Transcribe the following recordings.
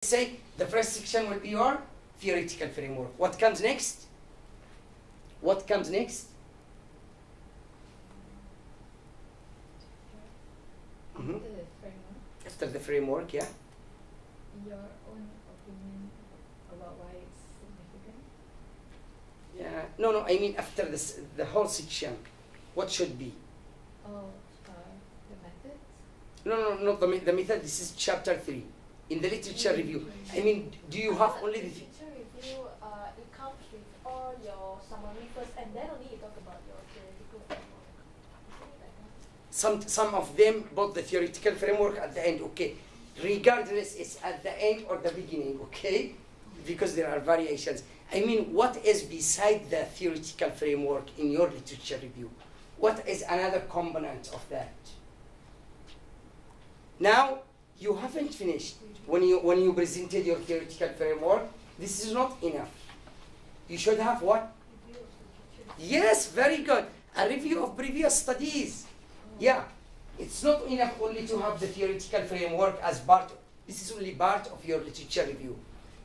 say the first section will be your theoretical framework. What comes next? What comes next? After the framework, After the framework, yeah. your own opinion about why it's significant. Yeah. No. I mean after this, the whole section, what should be? Oh, the methods. No, not the method. This is chapter 3 in the literature review. I mean, do you have only the? Literature review, it comes with all your summary first, and then only you talk about your theoretical framework. Isn't it like that? Some of them bought the theoretical framework at the end. Okay, regardless, it's at the end or the beginning. Okay, because there are variations. I mean, what is beside the theoretical framework in your literature review? What is another component of that? Now, you haven't finished. When you presented your theoretical framework, this is not enough. You should have what? Review of literature. Yes, very good. A review of previous studies. Yeah, it's not enough only to have the theoretical framework as part. This is only part of your literature review.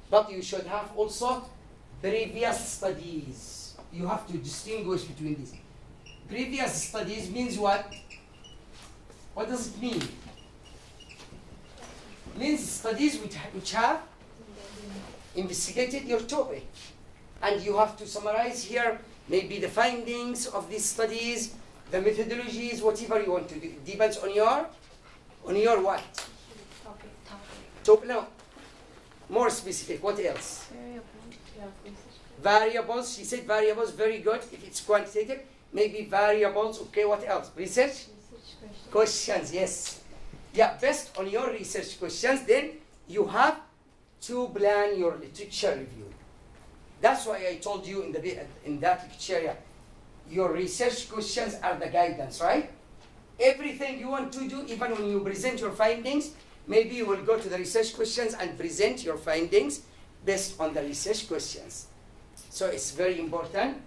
But you should have also previous studies. You have to distinguish between these. Previous studies means what? What does it mean? Means studies which have investigated your topic. And you have to summarize here maybe the findings of these studies, the methodologies, whatever you want to do. It depends on your what? Topic. No. More specific. What else? Yeah, research. Variables. She said variables. Very good. If it's quantitative, maybe variables. Okay. What else? Research Research questions. questions. Yes. Yeah. Based on your research questions, then you have to plan your literature review. That's why I told you in that lecture, yeah, your research questions are the guidance, right? Everything you want to do, even when you present your findings, maybe you will go to the research questions and present your findings based on the research questions. So it's very important.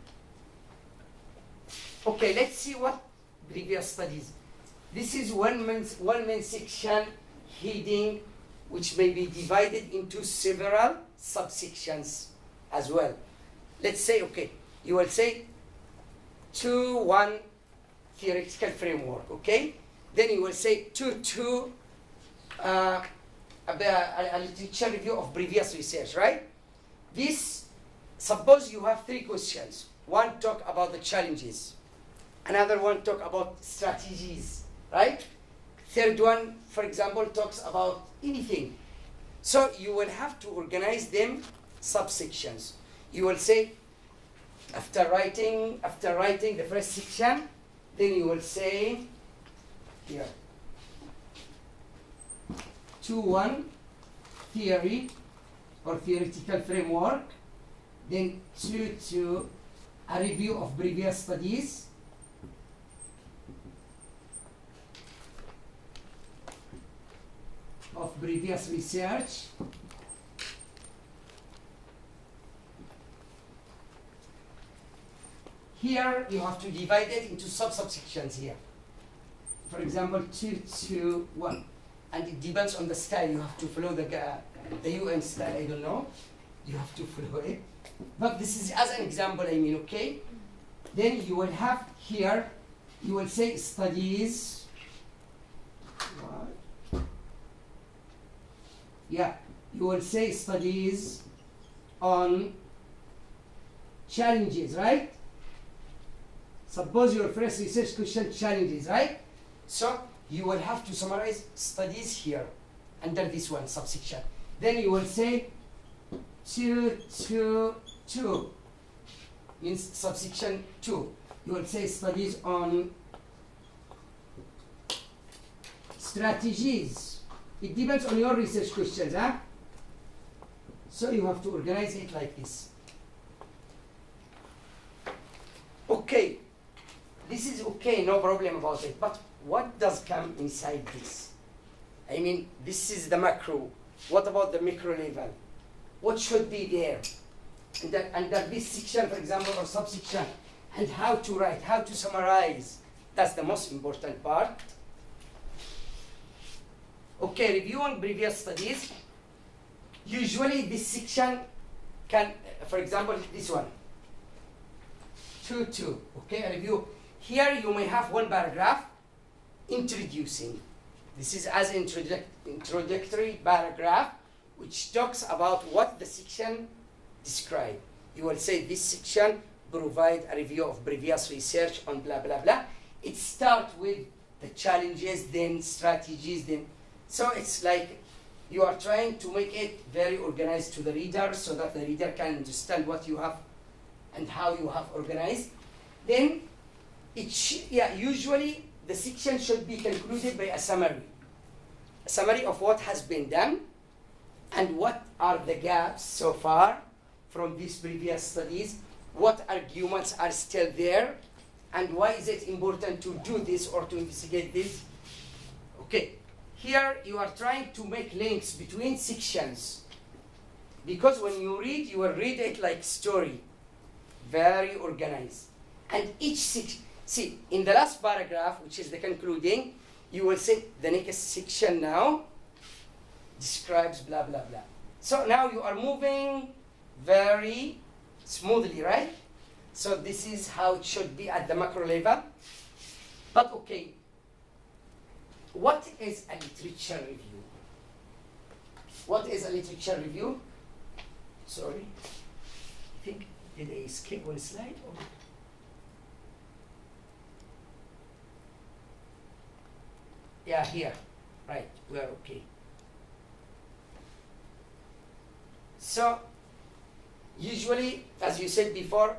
Okay, let's see what previous studies. This is one main section heading, which may be divided into several subsections as well. Let's say, okay, you will say 2.1 theoretical framework, okay? Then you will say 2.2 a literature review of previous research, right? This, suppose you have 3 questions. One talk about the challenges, another one talk about strategies, right? Third one, for example, talks about anything. So you will have to organize them subsections. You will say, after writing the first section, then you will say here 2.1 theory or theoretical framework, then 2.2 a review of previous studies, of previous research, here you have to divide it into subsections here. For example, 2.1, and it depends on the style. You have to follow the UN style. I don't know. You have to follow it. But this is as an example. I mean, okay. Then you will have here. You will say studies. What? Yeah. You will say studies on challenges, right? Suppose your first research question challenges, right? So you will have to summarize studies here under this one subsection. Then you will say 2.2 means subsection 2. You will say studies on strategies. It depends on your research questions, huh? So you have to organize it like this. Okay. This is okay, no problem about it. But what does come inside this? I mean, this is the macro. What about the micro level? What should be there? Under this section, for example, or subsection, and how to write, how to summarize. That's the most important part. Okay, reviewing previous studies. Usually this section can, for example, this one, 2, okay, a review. Here you may have one paragraph introducing. This is as introductory paragraph, which talks about what the section describes. You will say this section provide a review of previous research on blah blah blah. It starts with the challenges, then strategies, then so it's like you are trying to make it very organized to the reader so that the reader can understand what you have and how you have organized. Then usually the section should be concluded by a summary of what has been done and what are the gaps so far from these previous studies, what arguments are still there, and why is it important to do this or to investigate this. Okay, here you are trying to make links between sections, because when you read, you will read it like story, very organized. And each section, see, in the last paragraph, which is the concluding, you will say the next section now describes blah blah blah. So now you are moving very smoothly, right? So this is how it should be at the macro level. But okay, what is a literature review? What is a literature review? Sorry, I think, did I skip one slide? Or? Yeah, here, right, we are okay. So, usually, as you said before,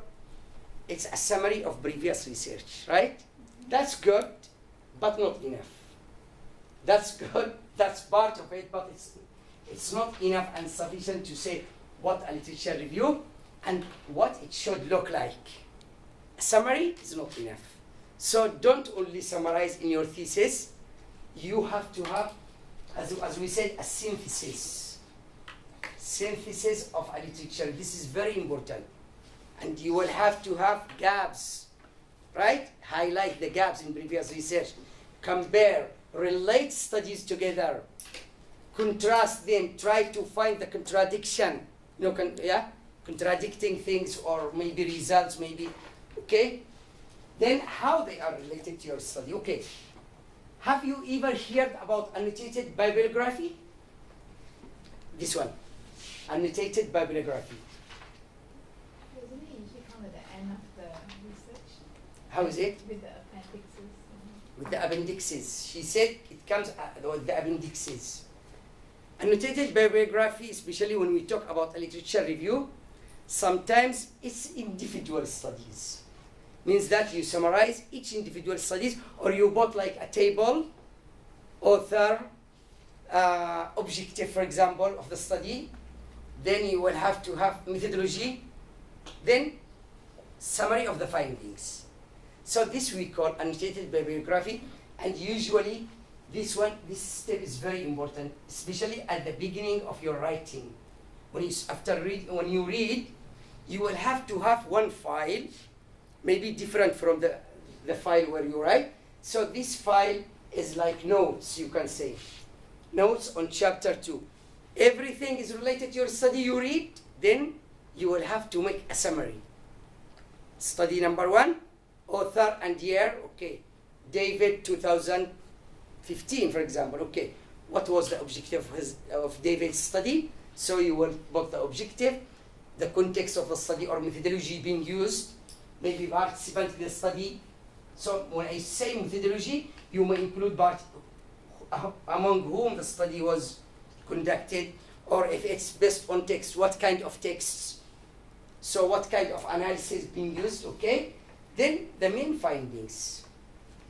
it's a summary of previous research, right? That's good, but not enough. That's good, that's part of it, but it's not enough and sufficient to say what a literature review and what it should look like. A summary is not enough. So don't only summarize in your thesis, you have to have, as we said, a synthesis of a literature. This is very important. And you will have to have gaps, right? Highlight the gaps in previous research. Compare, relate studies together. Contrast them, try to find the contradiction. Contradicting things or maybe results, maybe, okay? Then how they are related to your study, okay. Have you ever heard about annotated bibliography? This one, annotated bibliography. Doesn't it usually come at the end of the research? How is it? With the appendixes. With the appendixes. She said it comes with the appendixes. Annotated bibliography, especially when we talk about a literature review, sometimes it's individual studies. Means that you summarize each individual studies, or you put like a table, author, objective, for example, of the study. Then you will have to have methodology, then summary of the findings. So this we call annotated bibliography, and usually this step is very important, especially at the beginning of your writing. When you read, you will have to have one file, maybe different from the file where you write. So this file is like notes, you can say. Notes on chapter 2. Everything is related to your study you read, then you will have to make a summary. Study number 1, author and year, okay. David 2015, for example, okay. What was the objective of David's study? So you will put the objective, the context of the study or methodology being used, maybe participant in the study. So when I say methodology, you may include among whom the study was conducted, or if it's based on text, what kind of texts. So what kind of analysis being used, okay? Then the main findings.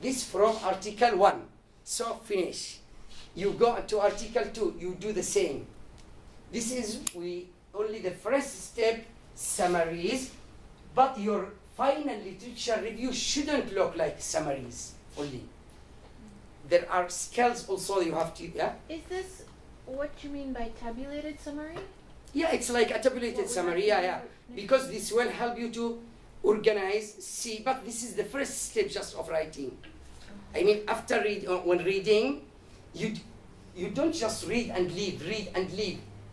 This from article 1. So finish. You go to article 2, you do the same. This is only the first step, summaries, but your final literature review shouldn't look like summaries only. There are skills also you have to, yeah? Is this what you mean by tabulated summary? Yeah, it's like a tabulated summary, yeah. Because this will help you to organize, see, but this is the first step just of writing. I mean, after when reading, you don't just read and leave.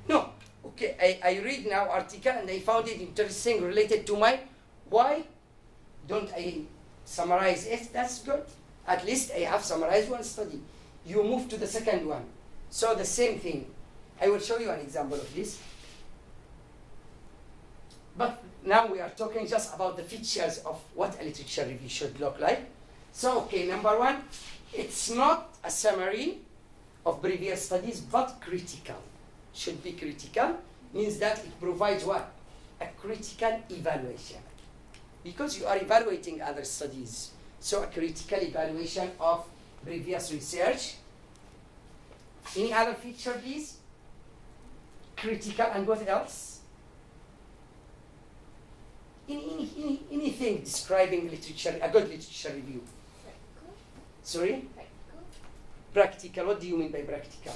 No, okay, I read now article and I found it interesting related to my, why don't I summarize it? That's good. At least I have summarized one study. You move to the second one. So the same thing. I will show you an example of this. But now we are talking just about the features of what a literature review should look like. So, okay, number one, it's not a summary of previous studies, but critical. Should be critical, means that it provides what? A critical evaluation. Because you are evaluating other studies. So a critical evaluation of previous research. Any other feature, please? Critical, and what else? Anything describing literature, a good literature review. Practical. Sorry? Practical. Practical, what do you mean by practical?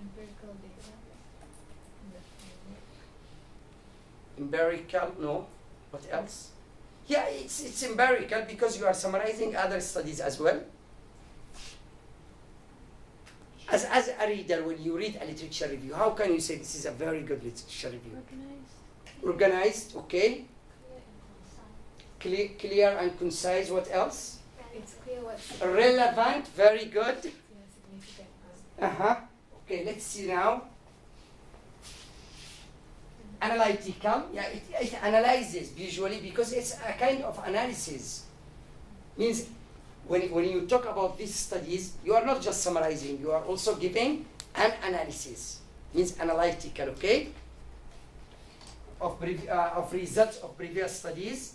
Empirical data. Empirical, no. What else? Yeah, it's empirical because you are summarizing other studies as well. As a reader, when you read a literature review, how can you say this is a very good literature review? Organized. Organized, okay. Clear and concise. Clear and concise, what else? It's clear what's Relevant, very good. significant. Uh-huh. Okay, let's see now. Analytical, yeah, it analyzes visually because it's a kind of analysis. Means when you talk about these studies, you are not just summarizing, you are also giving an analysis. Means analytical, okay? Of results of previous studies.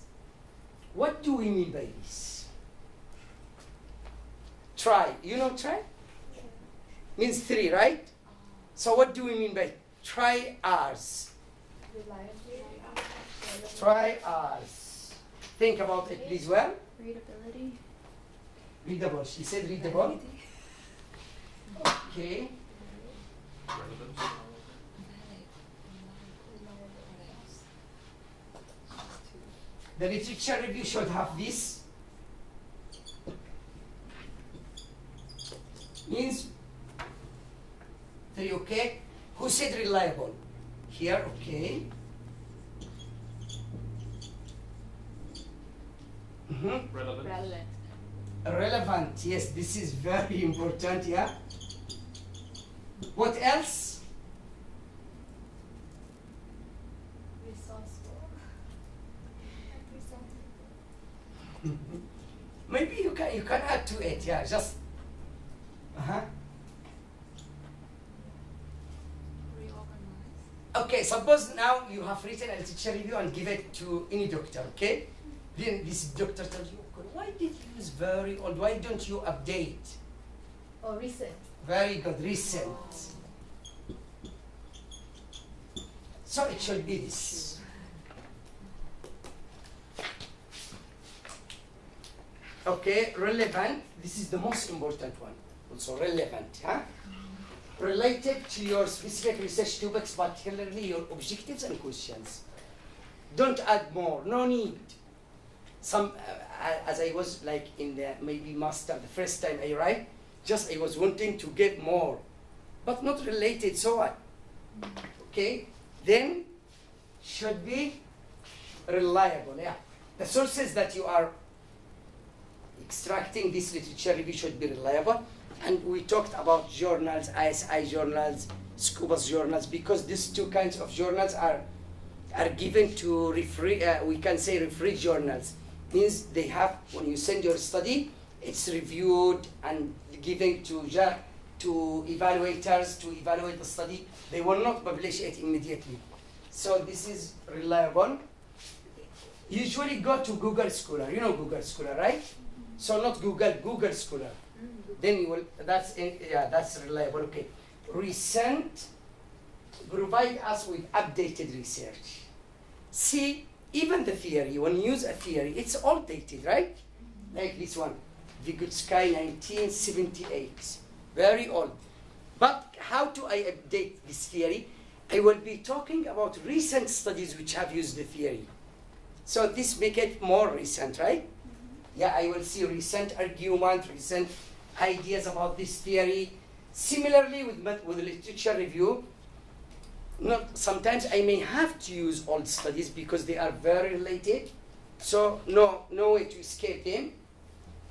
What do we mean by this? Try, you know try? Means 3, right? So what do we mean by try ours? Reliably. Try ours. Think about it, please. Well, Readability. readable. She said readable. Okay. The literature review should have this. Means 3, okay. Who said reliable? Here, okay. Relevant. Relevant. Relevant, yes, this is very important, yeah. What else? Resourceful. Maybe you can add to it, yeah, just Reorganized. Okay, suppose now you have written a literature review and give it to any doctor, okay? Then this doctor tells you, okay, why did you use very old? Why don't you update? Or recent. Very good, recent. So it should be this. Okay, relevant. This is the most important one. Also relevant, huh? Related to your specific research topics, particularly your objectives and questions. Don't add more, no need. Some, as I was like in the maybe master, the first time I write, just I was wanting to get more, but not related, so what? Okay, then should be reliable, yeah. The sources that you are extracting this literature review should be reliable. And we talked about journals, ISI journals, Scubas journals, because these two kinds of journals are given to we can say referee journals. Means they have, when you send your study, it's reviewed and given to evaluators to evaluate the study. They will not publish it immediately. So this is reliable. Usually go to Google Scholar. You know Google Scholar, right? So not Google Scholar. Then you will, that's reliable, okay. Recent, provide us with updated research. See, even the theory, when you use a theory, it's all dated, right? Like this one, Vygotsky 1978, very old. But how do I update this theory? I will be talking about recent studies which have used the theory. So this make it more recent, right? Yeah, I will see recent argument, recent ideas about this theory. Similarly with literature review, sometimes I may have to use old studies because they are very related, so no way to escape them.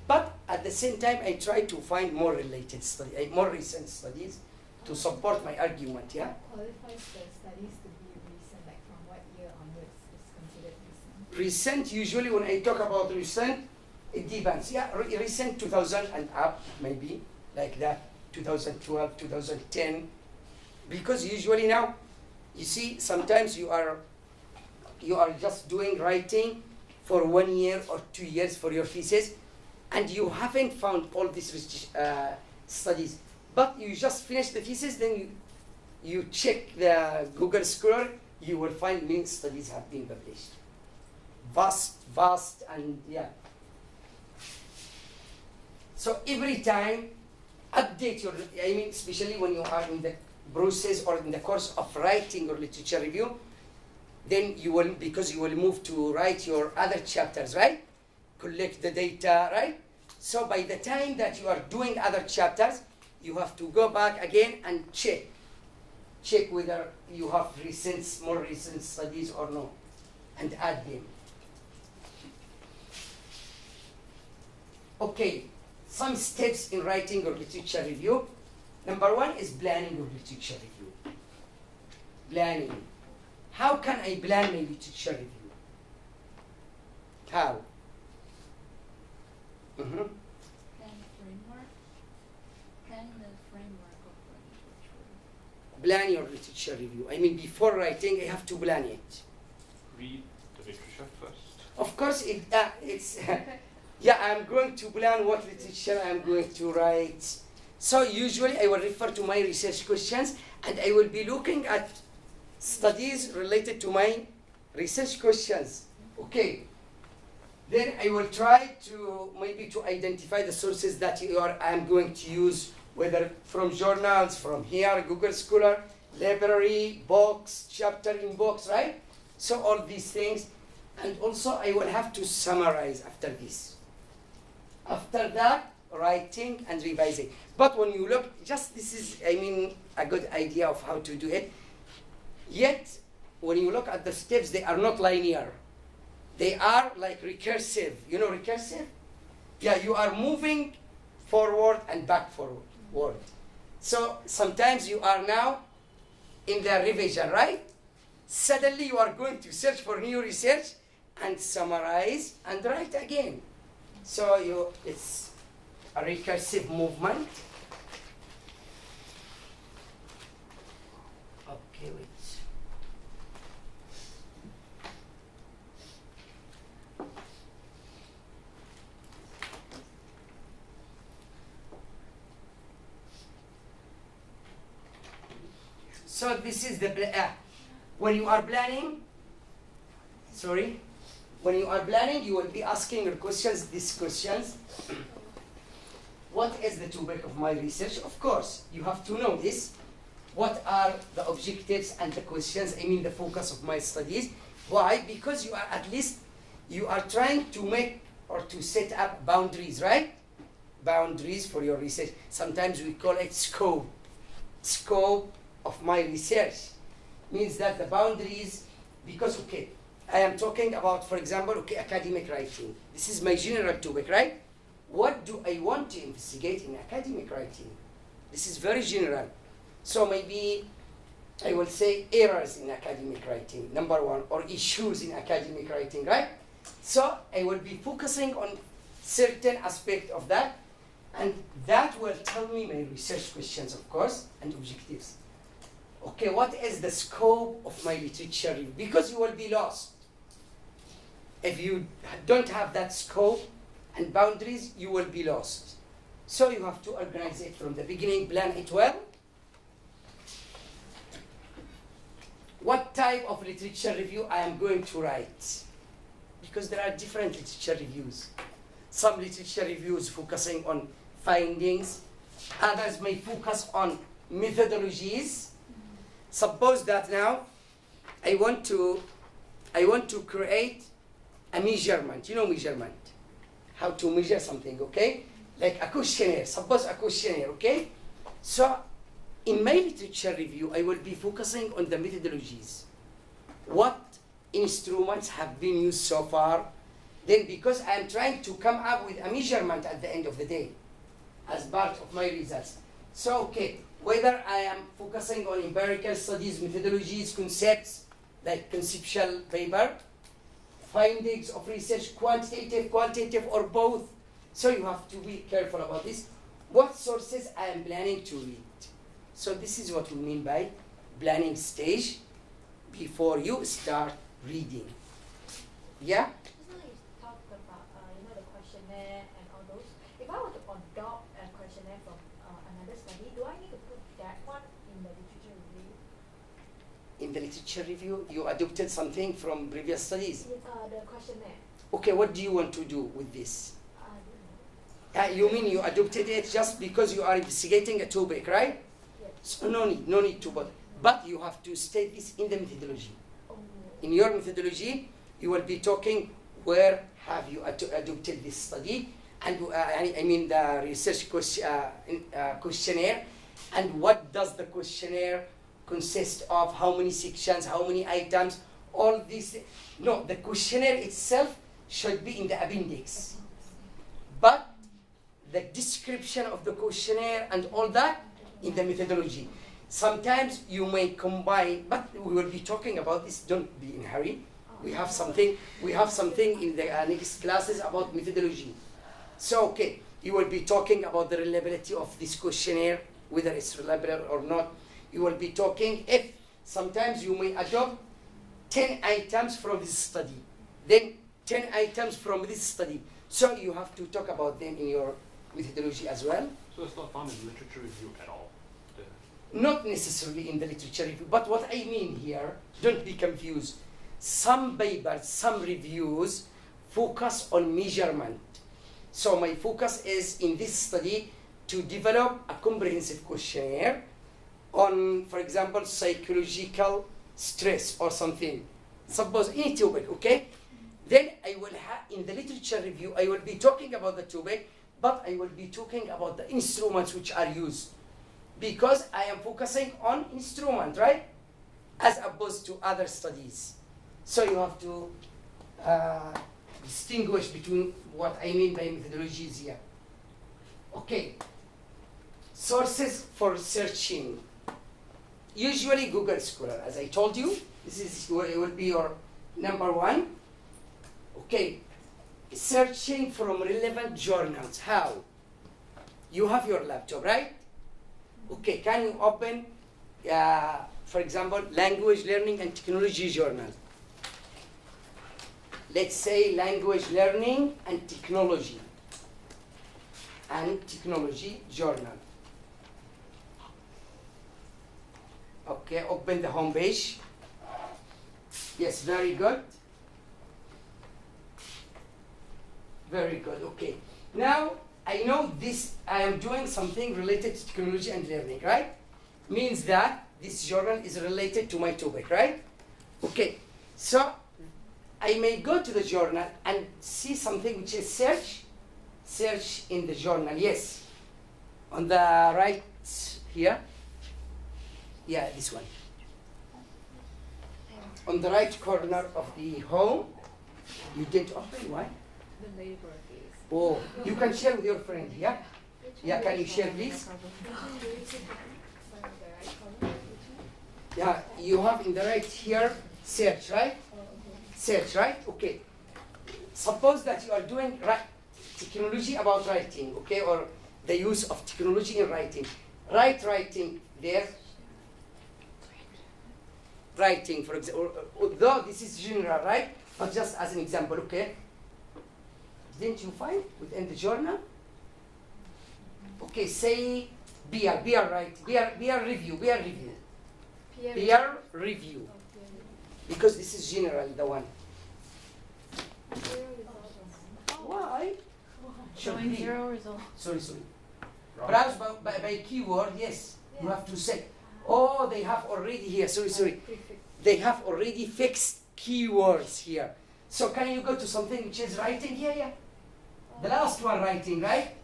But at the same time, I try to find more related studies, more recent studies to support my argument, yeah? What qualifies the studies to be recent, like from what year onwards is considered recent? Recent, usually when I talk about recent, it depends. Yeah, recent 2000 and up, maybe, like that, 2012, 2010. Because usually now, you see, sometimes you are just doing writing for 1 year or 2 years for your thesis, and you haven't found all these studies. But you just finish the thesis, then you check the Google Scholar, you will find many studies have been published. Vast, and yeah. So every time, update your, especially when you are in the process or in the course of writing your literature review, then you will, because you will move to write your other chapters, right? Collect the data, right? So by the time that you are doing other chapters, you have to go back again and check whether you have more recent studies or no, and add them. Okay, some steps in writing your literature review. Number 1 is planning your literature review. Planning. How can I plan my literature review? How? Plan the framework. Plan the framework of the literature. Plan your literature review. Before writing, I have to plan it. Read the literature first. Of course, it's yeah, I'm going to plan what literature I'm going to write. So usually I will refer to my research questions, and I will be looking at studies related to my research questions. Okay. Then I will try to identify the sources that I'm going to use, whether from journals, from here, Google Scholar, library, books, chapter in books, right? So all these things. And also I will have to summarize after this. After that, writing and revising. But when you look, this is, a good idea of how to do it. Yet, when you look at the steps, they are not linear. They are like recursive. You know recursive? Yeah, you are moving forward and back forward. So sometimes you are now in the revision, right? Suddenly you are going to search for new research and summarize and write again. So it's a recursive movement. Okay, wait. So this is the when you are planning. When you are planning, you will be asking your questions. These questions. What is the topic of my research? Of course, you have to know this. What are the objectives and the questions? The focus of my studies. Why? Because you are trying to make or to set up boundaries, right? Boundaries for your research. Sometimes we call it scope. Scope of my research means that the boundaries, because I am talking about, for example, academic writing. This is my general topic, right? What do I want to investigate in academic writing? This is very general. So maybe I will say errors in academic writing, number 1, or issues in academic writing, right? So I will be focusing on certain aspect of that, and that will tell me my research questions, of course, and objectives. Okay, what is the scope of my literature review? Because you will be lost. If you don't have that scope and boundaries, you will be lost. So you have to organize it from the beginning, plan it well. What type of literature review I am going to write? Because there are different literature reviews. Some literature reviews focusing on findings. Others may focus on methodologies. Suppose that now I want to create a measurement. You know measurement. How to measure something, okay? Like a questionnaire. Suppose a questionnaire, okay? So in my literature review, I will be focusing on the methodologies. What instruments have been used so far? Then because I am trying to come up with a measurement at the end of the day as part of my results. So, okay, whether I am focusing on empirical studies, methodologies, concepts, like conceptual paper, findings of research, quantitative, qualitative, or both. So you have to be careful about this. What sources I am planning to read. So this is what we mean by planning stage before you start reading. Yeah? Just now you talked about the questionnaire and all those. If I were to adopt a questionnaire from another study, do I need to put that one in the literature review? In the literature review, you adopted something from previous studies. The questionnaire. Okay, what do you want to do with this? I don't know. You mean you adopted it just because you are investigating a topic, right? Yes. So no need to bother. But you have to state this in the methodology. Oh. In your methodology, you will be talking where have you adopted this study, and I mean the research questionnaire, and what does the questionnaire consist of, how many sections, how many items, all these. No, the questionnaire itself should be in the appendix. But the description of the questionnaire and all that in the methodology. Sometimes you may combine, but we will be talking about this. Don't be in a hurry. We have something in the next classes about methodology. So, okay, you will be talking about the reliability of this questionnaire, whether it's reliable or not. You will be talking if sometimes you may adopt 10 items from this study, then 10 items from this study. So you have to talk about them in your methodology as well. So it's not found in literature review at all? Not necessarily in the literature review, but what I mean here, don't be confused. Some papers, some reviews focus on measurement. So my focus is in this study to develop a comprehensive questionnaire on, for example, psychological stress or something. Suppose any topic, okay? Then I will have, in the literature review, I will be talking about the topic, but I will be talking about the instruments which are used. Because I am focusing on instrument, right? As opposed to other studies. So you have to distinguish between what I mean by methodologies here. Okay. Sources for searching. Usually Google Scholar, as I told you, this is where it will be your number one. Okay. Searching from relevant journals. How? You have your laptop, right? Okay, can you open, for example, Language Learning and Technology Journal? Let's say Language Learning and Technology Journal. Okay, open the home page. Yes, very good. Very good, okay. Now, I know this, I am doing something related to technology and learning, right? Means that this journal is related to my topic, right? Okay, so I may go to the journal and see something which is search in the journal, yes. On the right here, yeah, this one. On the right corner of the home, you didn't open, why? The labor is. Oh, you can share with your friend, yeah? Yeah, can you share please? Yeah, you have in the right here, search, right? Search, right? Okay. Suppose that you are doing technology about writing, okay? Or the use of technology in writing. Writing there. Writing, for example, although this is general, right? But just as an example, okay? Didn't you find within the journal? Okay, say beer review. Because this is general, the one. Why? Showing be. 0 results. Sorry. Browse by keyword, yes. You have to say. Oh, they have already here. Sorry. They have already fixed keywords here. So can you go to something which is writing here? Yeah. The last one writing, right?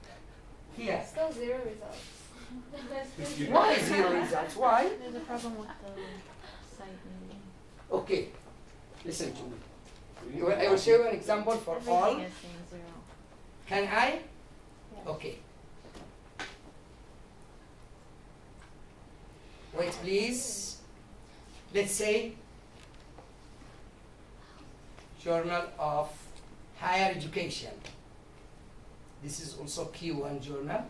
Here. Still 0 results. Why 0 results? Why? There's a problem with the site maybe. Okay, listen to me. I will show you an example for all. Everything is saying 0. Can I? Yeah. Okay. Wait, please. Let's say Journal of Higher Education. This is also Q1 journal.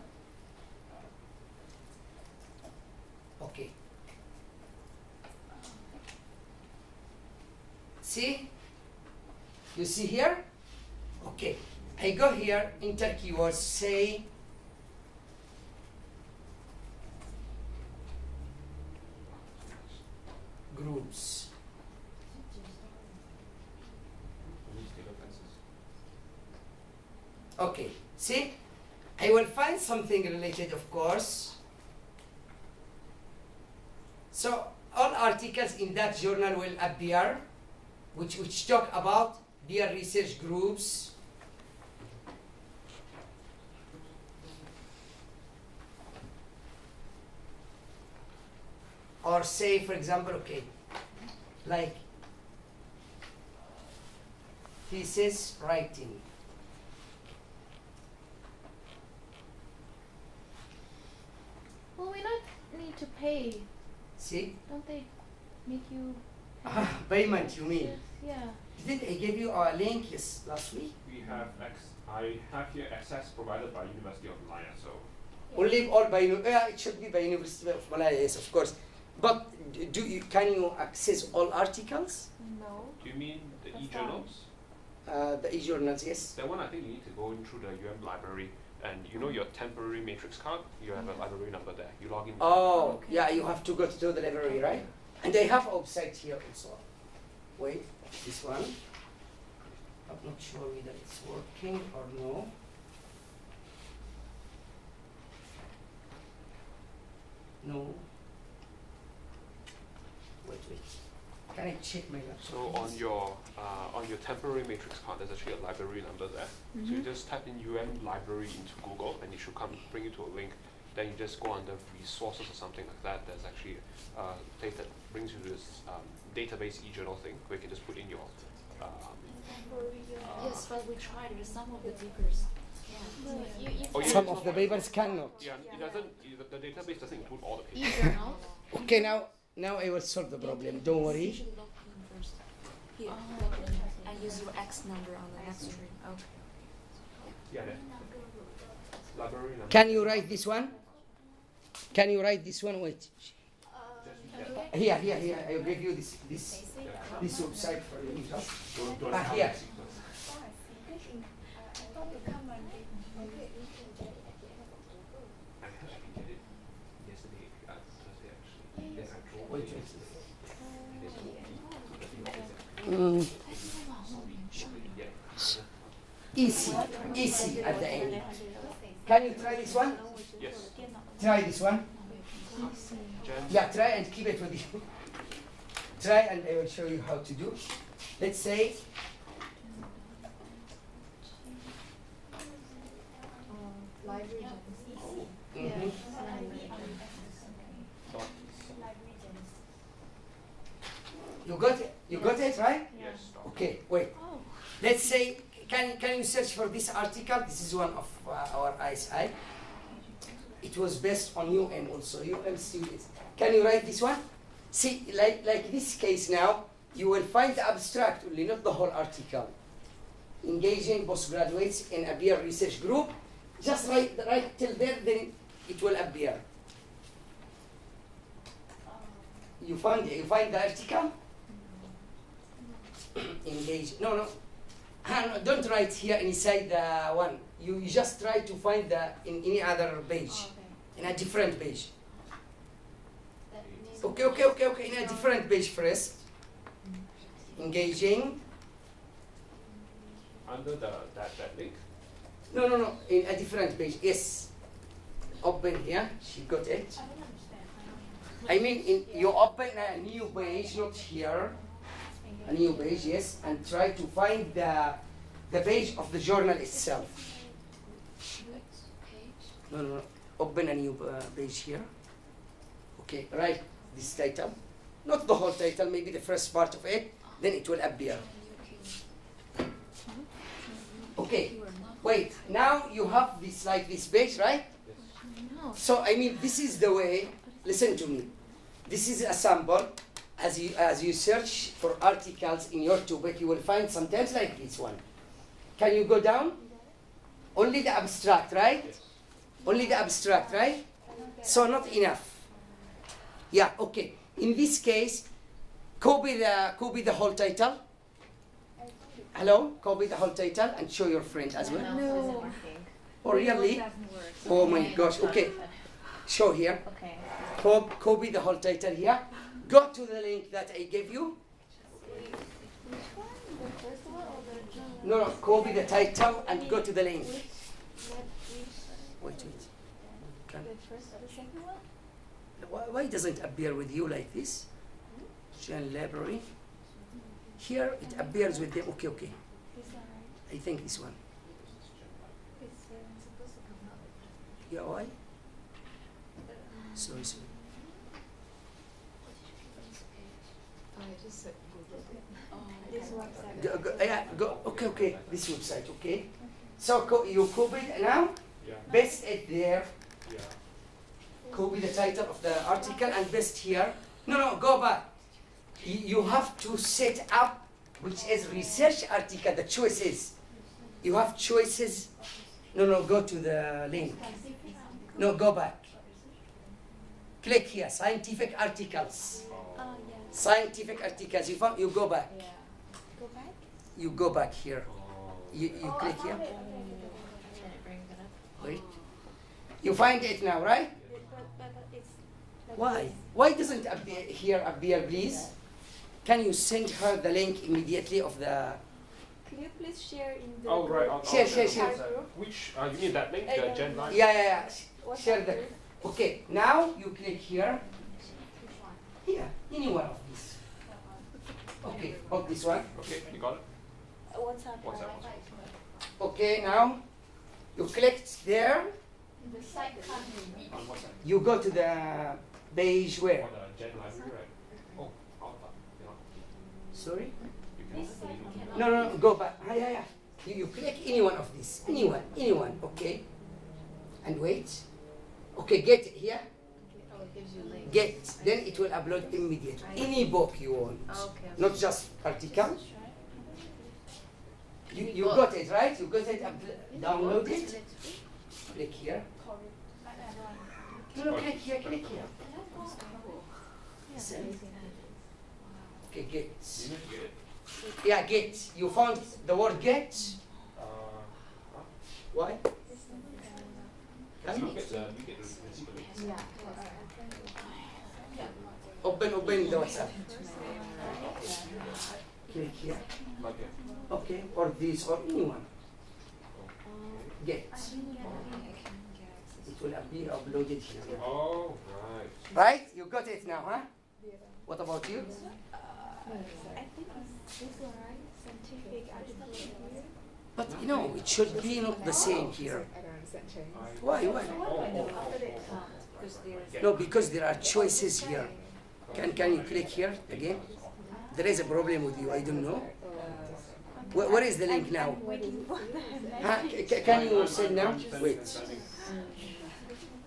Okay. See? You see here? Okay. I go here, enter keywords, say groups. Okay, see? I will find something related, of course. So all articles in that journal will appear, which talk about their research groups. Or say, for example, okay, like thesis writing. Well, we not need to pay. See? Don't they make you Payment, you mean? Yes, yeah. Didn't I give you a link last week? We have I have here access provided by University of Malaya, so Only all by it should be by University of Malaya, yes, of course. But can you access all articles? No. do you mean the That's e-journals? The e-journals, yes. That one I think you need to go in through the library, and you know your temporary matrix card, you have a library number there. You log in. Oh, Okay. yeah, you have to go to the library, right? And they have a website here also. Wait, this one. I'm not sure whether it's working or no. No. Wait. Can I check my laptop? So on your temporary matrix card, there's actually a library number there. So you just type in library into Google, and it should bring you to a link. Then you just go under resources or something like that. There's actually a place that brings you to this database e-journal thing where you can just put in your. Yes, but we tried with some of the papers. Oh, yeah, Some it's of not the like- papers cannot. Yeah, it doesn't. The database doesn't include all the papers. E-journals. Okay, now I will solve the problem. Don't worry. You should log in first. Here, log in and use your X number on the next screen. Okay. Yeah, there. Library number. Can you write this one? Can you write this one? Wait. Here. I will give you this website for you. Here. I can get it yesterday, Thursday actually. Then I drove Wait. Easy at the end. Can you try this one? Yes. Try this one. Jan, Yeah, try and keep it with you. Try and I will show you how to do. Let's say Library. mhm. dot. You got it, right? Yes. Dot. Okay, wait. Let's say, can you search for this article? This is one of our ISI. It was based on UN also, UN students. Can you write this one? See, like this case now, you will find the abstract only, not the whole article. Engaging postgraduates in a peer research group. Just write till there, then it will appear. You find the article? Engage. No. Don't write here inside the one. You just try to find in any other page, in a different page. Okay. In a different page first. Engaging. Under that link. No. In a different page. Yes. Open here. She got it. I mean, you open a new page, not here. A new page, yes, and try to find the page of the journal itself. Page. No. open a new page here. Okay, write this title. Not the whole title, maybe the first part of it, then it will appear. Okay, wait, now you have this like this page, right? No. So I mean, this is the way, listen to me. This is a sample. As you search for articles in your topic, you will find sometimes like this one. Can you go down? Only the abstract, right? Only the abstract, right? So not enough. Yeah, okay. In this case, copy the whole title. Hello? Copy the whole title and show your friend as well. No. Oh, really? Oh my gosh. Okay. Show here. Okay. Copy the whole title here. Go to the link that I gave you. No, copy the title and go to the link. Wait. Can- Why doesn't it appear with you like this? Gen library. Here it appears with them. Okay. I think this one. Yeah, why? Sorry. Go. Okay. This website. Okay. So you copied now. Yeah. Paste it there. Yeah. Copy the title of the article and paste here. No, go back. You have to set up, which is research article, the choices. You have choices. No, go to the link. No, go back. Click here, scientific articles. Scientific articles. You go back. Go back? You go back here. You click here. And it brings it up. Wait. You find it now, right? Why? Why doesn't appear, please? Can you send her the link immediately of the... Can you please share in the Oh, right. group? Share. Which, you mean that link, the Gen Live? Yeah. What's Share that the... group? Okay, now you click here. Here, any one of these. Okay, of this one. Okay, you got it? What's that? What's that? Okay, now you clicked there. The site can't be reached. On what side? You go to the page where? On the Gen Library, right? Oh, out. Sorry? You can open it. No, go back. Yeah. You click any one of these. Anyone, okay? And wait. Okay, get it here. Oh, it gives you links. Get. Then it will upload immediately. Any book you want. Okay. Not just article. You got it, right? You got it, download it. Click here. No, click here. Send. Okay, get. You need to get it. Yeah, get. You found the word get? Huh? Why? Tell You me. get the receipt of it. Open the WhatsApp. Click here. Like it. Okay, or this or anyone. Get. It will appear uploaded here. Oh, right. Right? You got it now, huh? What about you? I think it's this one, right? Scientific article. But it should be not the same here. Why? No, because there are choices here. Can you click here again? There is a problem with you, I don't know. Where is the link now? Huh? Can you send now? Wait.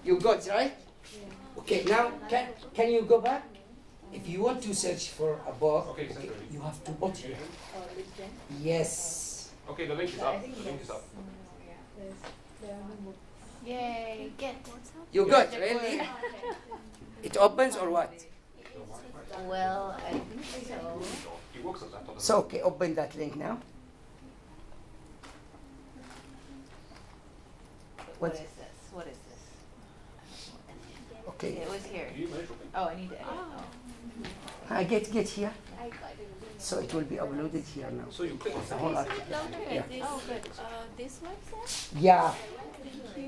You got it, right? Okay, now can you go back? If you want to search for a book, Okay, send it. you have to put here. Yes. Okay, the link is up. The link is up. Yay, get. You got it, really? It opens or what? Well, I think so. It works on laptop. So, okay, open that link now. What is this? Okay. It was here. You manage to open. Oh, I need to edit. Get here. So it will be uploaded here now. So you click on The whole article. Yeah. Oh, good. This website? Yeah.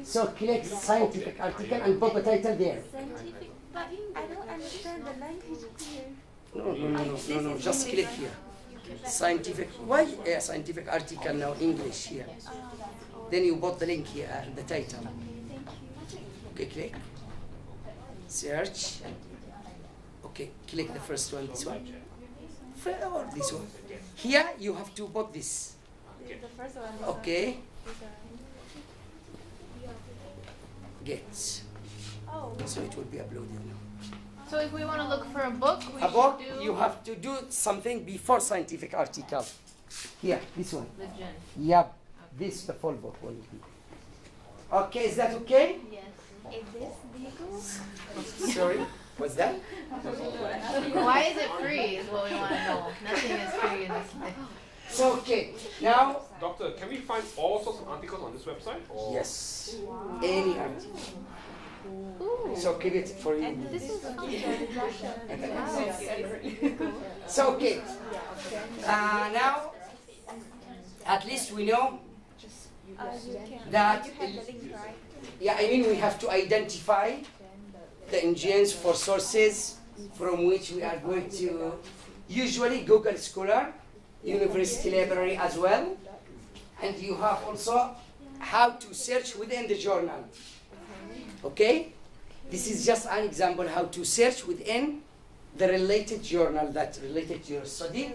So click scientific article and put the title there. Scientific, but I don't understand the language here. No. Just click here. Scientific. Why? Yeah, scientific article now English here. Then you put the link here, the title. Okay, click. Search. Okay, click the first one, this one. Or this one. Here you have to put this. The first one. Okay. Get. Oh. So it will be uploaded now. So if we want to look for a book, we A book, should do you have to do something before scientific article. Here, this one. the gen. Yep, this the full book will be. Okay, is that okay? Yes. Is this legal? Sorry, what's that? Why is it free is what we want to know. Nothing is free in this life. So okay, now Doctor, can we find all sorts of articles on this website? Or yes, any article. So keep it for you. This is So okay, now at least we know that. You have the link, right? Yeah, I mean we have to identify the engines for sources from which we are going to usually Google Scholar, University Library as well, and you have also how to search within the journal. Okay, this is just an example how to search within the related journal that related to your study.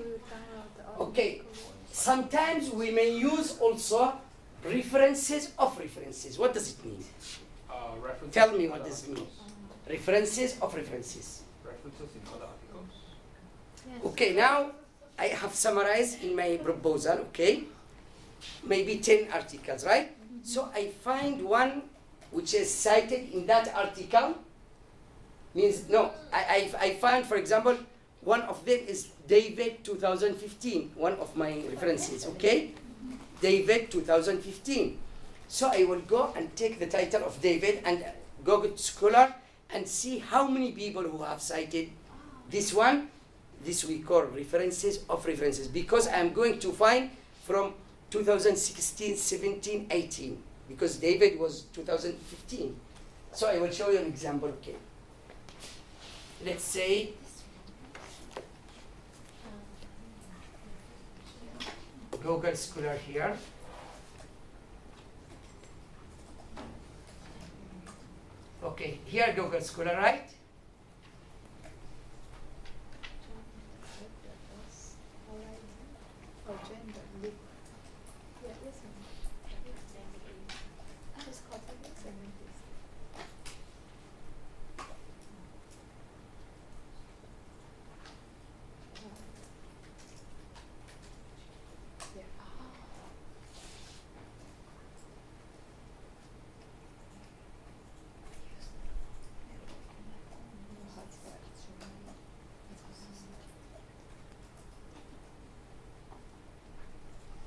Okay, sometimes we may use also references of references. What does it mean? references Tell me in what other this articles? means. References of references. References in other articles. Okay, now I have summarized in my proposal, okay? Maybe 10 articles, right? So I find one which is cited in that article. Means, no, I find, for example, one of them is David 2015, one of my references, okay? David 2015. So I will go and take the title of David and Google Scholar and see how many people who have cited this one. This we call references of references because I'm going to find from 2016, 17, 18 because David was 2015. So I will show you an example, okay? Let's say Google Scholar here. Okay, here Google Scholar, right?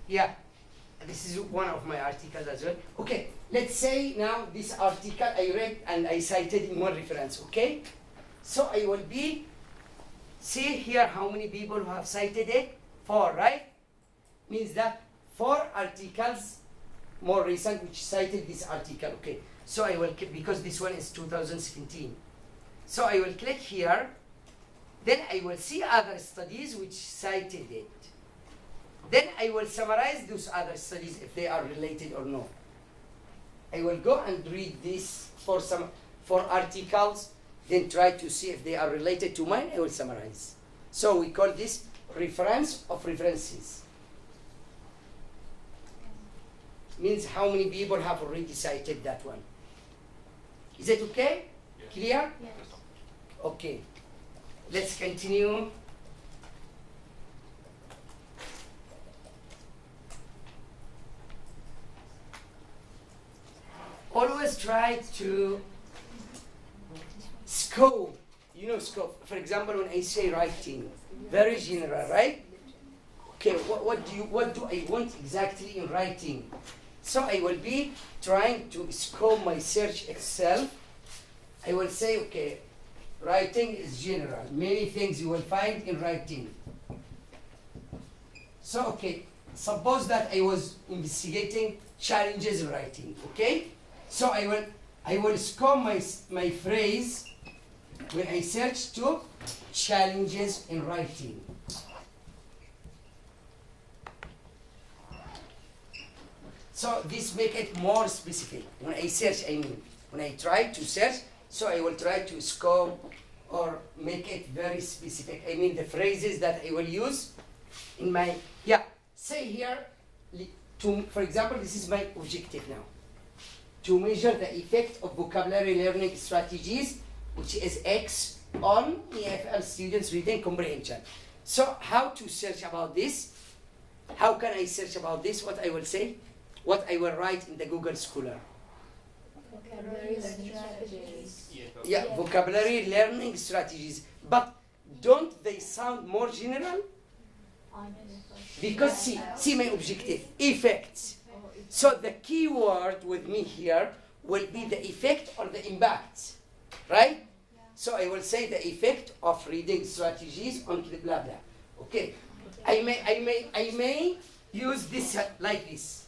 Yeah, this is one of my articles as well. Okay, let's say now this article I read and I cited in one reference, okay? So I will be, see here how many people who have cited it? 4, right? Means that 4 articles more recent which cited this article, okay? So I will, because this one is 2017. So I will click here, then I will see other studies which cited it. Then I will summarize those other studies if they are related or not. I will go and read this for articles, then try to see if they are related to mine. I will summarize. So we call this reference of references. Means how many people have already cited that one. Is it okay? Yes. Clear? Yes. Okay. Let's continue. Always try to scope. You know scope. For example, when I say writing, very general, right? Okay, what do I want exactly in writing? So I will be trying to scope my search itself. I will say, okay, writing is general. Many things you will find in writing. So, okay, suppose that I was investigating challenges in writing, okay? So I will scope my phrase when I search to challenges in writing. So this make it more specific. When I search, I mean. When I try to search, so I will try to scope or make it very specific. I mean the phrases that I will use in my, say here, for example, this is my objective now. To measure the effect of vocabulary learning strategies, which is X, on EFL students' reading comprehension. So how to search about this? How can I search about this? What I will say? What I will write in the Google Scholar? Vocabulary learning strategies. Yeah, vocabulary learning strategies. But don't they sound more general? Because see my objective, effects. So the key word with me here will be the effect or the impact, right? So I will say the effect of reading strategies on blah blah. Okay, I may use this like this.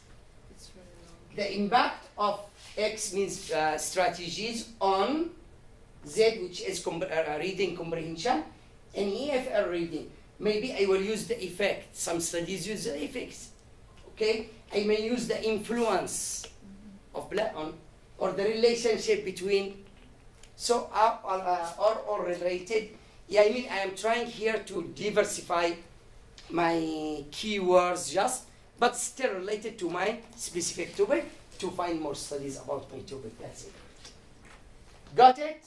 The impact of X means strategies on Z, which is reading comprehension, and EFL reading. Maybe I will use the effect. Some studies use the effects. Okay, I may use the influence of or the relationship between. So or related. Yeah, I mean I am trying here to diversify my keywords but still related to my specific topic to find more studies about my topic. That's it. Got it?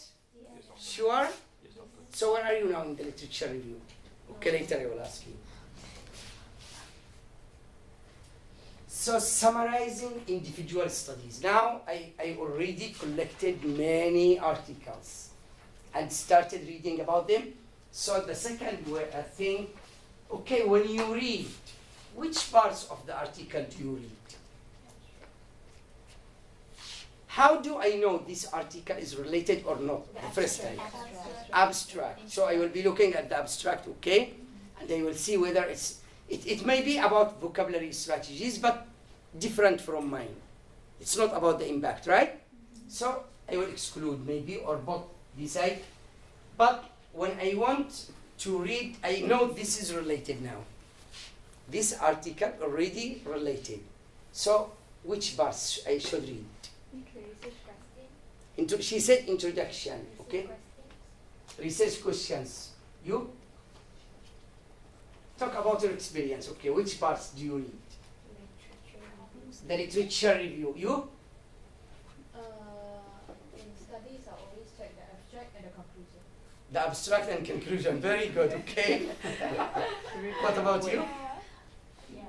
Sure? Yes, doctor. So where are you now in the literature review? Okay, later I will ask you. So summarizing individual studies. Now I already collected many articles and started reading about them. So the second thing, okay, when you read, which parts of the article do you read? How do I know this article is related or not? The first time. Abstract. So I will be looking at the abstract, okay? And I will see whether it may be about vocabulary strategies, but different from mine. It's not about the impact, right? So I will exclude maybe or both decide. But when I want to read, I know this is related now. This article already related. So which parts I should read? She said introduction, okay? Research questions. You? Talk about your experience, okay? Which parts do you read? The literature review. You? In studies, I always check the abstract and the conclusion. The abstract and conclusion. Very good, okay? What about you? Yeah.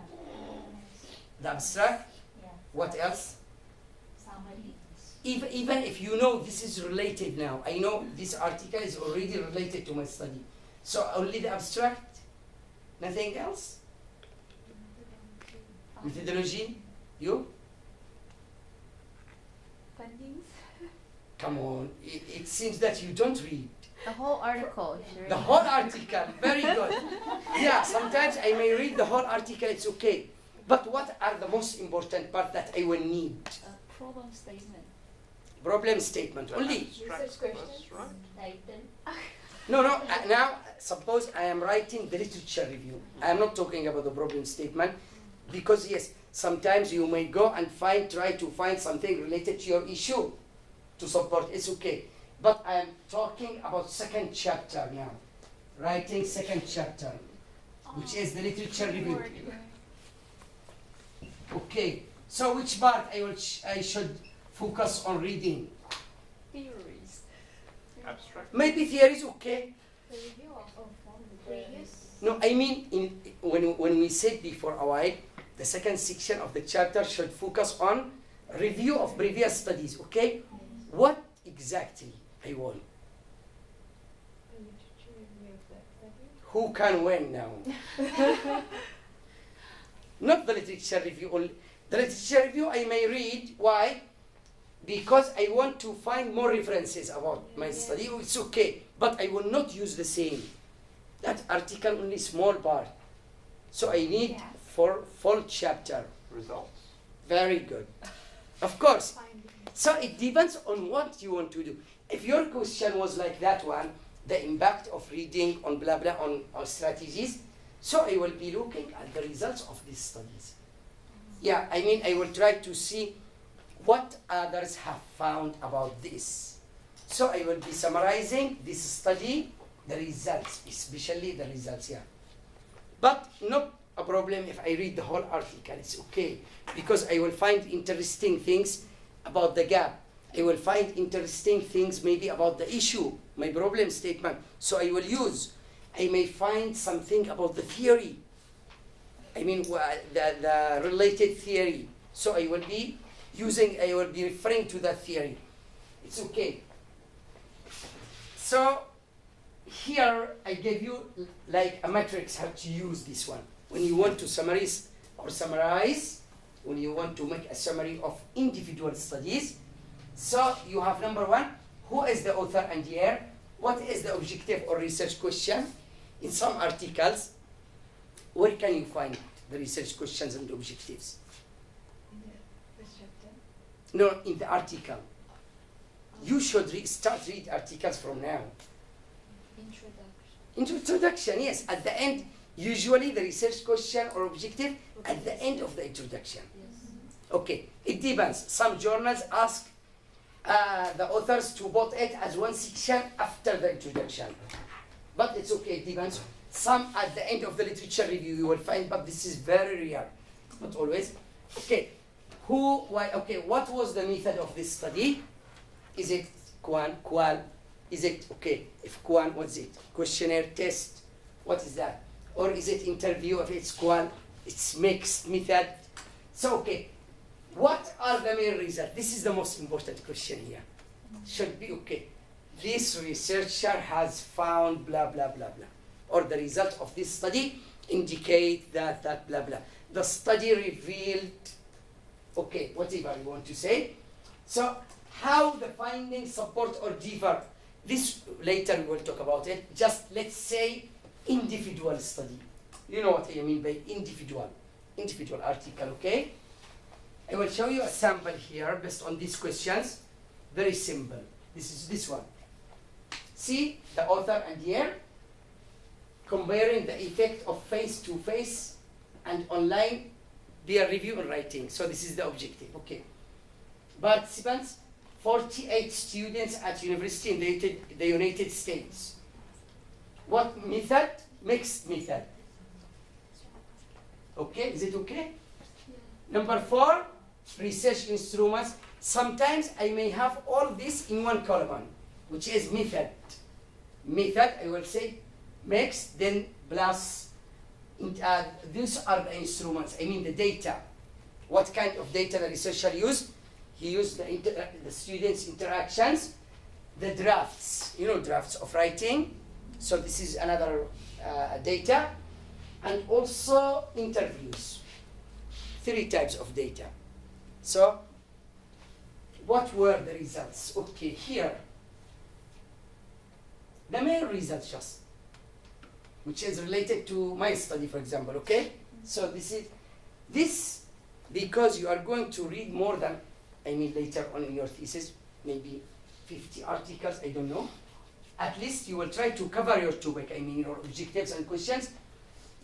The abstract? Yeah. What else? Summary. Even if you know this is related now, I know this article is already related to my study. So only the abstract? Nothing else? Methodology? You? Findings. Come on, it seems that you don't read. The whole article. You should read The whole article, very good. Yeah, sometimes I may read the whole article, it's okay. But what are the most important part that I will need? Problem statement. Problem statement only. Research questions. Right? Title. No, now suppose I am writing the literature review. I am not talking about the problem statement because yes, sometimes you may go and try to find something related to your issue to support, it's okay. But I am talking about second chapter now. Writing second chapter, which is the literature review. Okay, so which part I should focus on reading? Theories. Abstract. Maybe theories, okay. The review of previous. No, I mean when we said before a while, the second section of the chapter should focus on review of previous studies, okay? What exactly I want? Literature review of that study. Who can win now? Not the literature review only. The literature review I may read. Why? Because I want to find more references about my study. It's okay, but I will not use the same. That article only small part. So I need for full chapter. Results. Very good. Of course. So it depends on what you want to do. If your question was like that one, the impact of reading on blah blah on strategies, so I will be looking at the results of these studies. Yeah, I mean I will try to see what others have found about this. So I will be summarizing this study, the results, especially the results here. But not a problem if I read the whole article, it's okay. Because I will find interesting things about the gap. I will find interesting things maybe about the issue, my problem statement. So I will use. I may find something about the theory. I mean, the related theory. So I will be referring to that theory. It's okay. So here I gave you like a matrix how to use this one. When you want to summarize, when you want to make a summary of individual studies, so you have number one, who is the author and year? What is the objective or research question? In some articles, where can you find the research questions and objectives? In the first chapter. No, in the article. You should start read articles from now. Introduction, yes. At the end, usually the research question or objective at the end of the introduction. Yes. Okay, it depends. Some journals ask the authors to put it as one section after the introduction. But it's okay, it depends. Some at the end of the literature review you will find, but this is very rare, not always. Okay, what was the method of this study? Is it qual? Is it, okay, if qual, what's it? Questionnaire, test, what is that? Or is it interview? If it's qual, it's mixed method. So, okay, what are the main results? This is the most important question here. Should be, okay, this researcher has found blah, blah, blah, blah. Or the result of this study indicate that, blah, blah. The study revealed, okay, whatever you want to say. So, how the findings support or differ. This, later we will talk about it. Just let's say individual study. You know what I mean by individual article, okay? I will show you a sample here based on these questions. Very simple. This is this one. See the author and year, comparing the effect of face-to-face and online peer review and writing. So this is the objective, okay. Participants, 48 students at university in the United States. What method? Mixed method. Okay, is it okay? Number 4, research instruments. Sometimes I may have all this in one column, which is method. Method, I will say mixed, then plus. These are the instruments, I mean the data. What kind of data the researcher used? He used the students' interactions, the drafts, drafts of writing. So this is another data. And also interviews. 3 types of data. So, what were the results? Okay, here. The main results just, which is related to my study, for example, okay? So this, because you are going to read more than, later on in your thesis, maybe 50 articles, I don't know. At least you will try to cover your topic, your objectives and questions.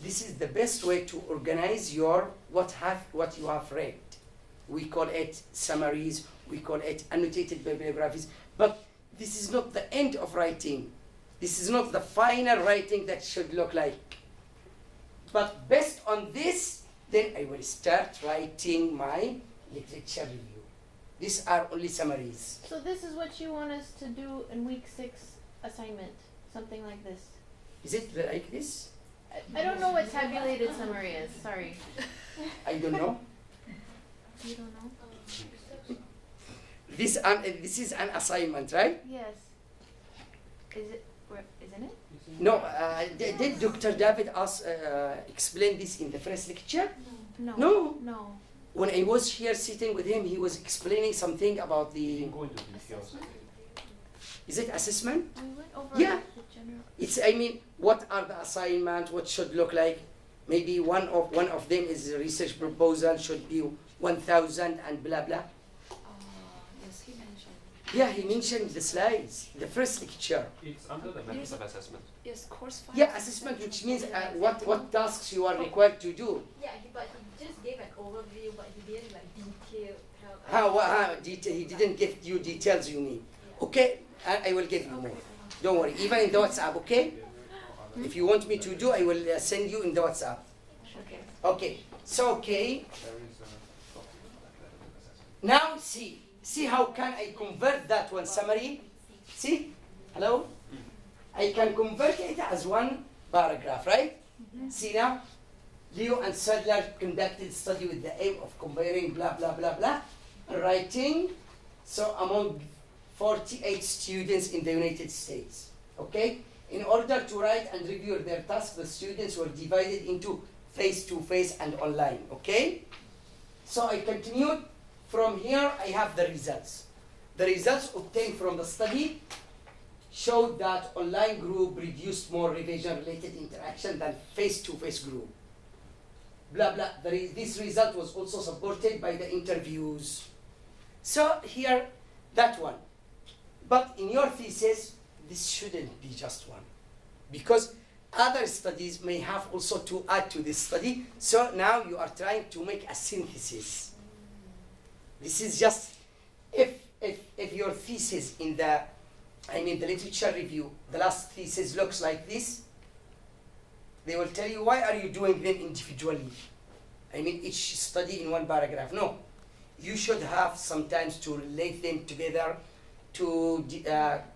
This is the best way to organize your what you have read. We call it summaries, we call it annotated bibliographies, but this is not the end of writing. This is not the final writing that should look like. But based on this, then I will start writing my literature review. These are only summaries. So this is what you want us to do in week 6 assignment, something like this. Is it like this? I don't know what tabulated summary is. Sorry. I don't know. You don't know? This is an assignment, right? Yes. Isn't it? No. Did Dr. David explain this in the first lecture? No. No. No. When I was here sitting with him, he was explaining something about You the. can go into details. Is it assessment? We went over Yeah. the general. It's what are the assignment? What should look like? Maybe one of them is a research proposal should be 1,000 and blah blah. Yes, he mentioned. Yeah, he mentioned the slides, the first lecture. It's under the methods of assessment. Yes, course 5. Yeah, assessment, which means what tasks you are required to do. Yeah, but he just gave an overview, but he didn't detail He didn't give you details you need. Okay, I will give you more. Don't worry, even in the WhatsApp, okay? If you want me to do, I will send you in the WhatsApp. Okay. Okay, so okay. Now see how can I convert that one summary? See? Hello? I can convert it as one paragraph, right? See now? Leo and Sadler conducted study with the aim of comparing blah, blah, blah, blah, writing, so among 48 students in the United States, okay? In order to write and review their tasks, the students were divided into face-to-face and online, okay? So I continued. From here, I have the results. The results obtained from the study showed that online group reduced more revision-related interaction than face-to-face group. Blah, blah. This result was also supported by the interviews. So here, that one. But in your thesis, this shouldn't be just one. Because other studies may have also to add to this study. So now you are trying to make a synthesis. This is just, if your thesis in the literature review, the last thesis looks like this, they will tell you, why are you doing them individually? Each study in one paragraph. No, you should have sometimes to relate them together, to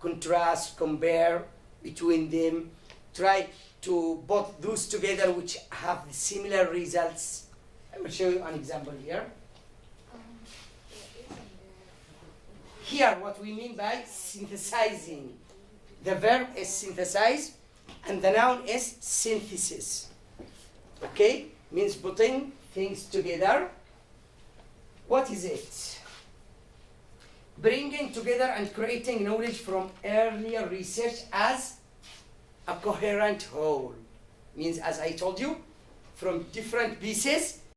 contrast, compare between them, try to put those together which have similar results. I will show you an example here. Here, what we mean by synthesizing. The verb is synthesize, and the noun is synthesis. Okay? Means putting things together. What is it? Bringing together and creating knowledge from earlier research as a coherent whole. Means, as I told you, from different pieces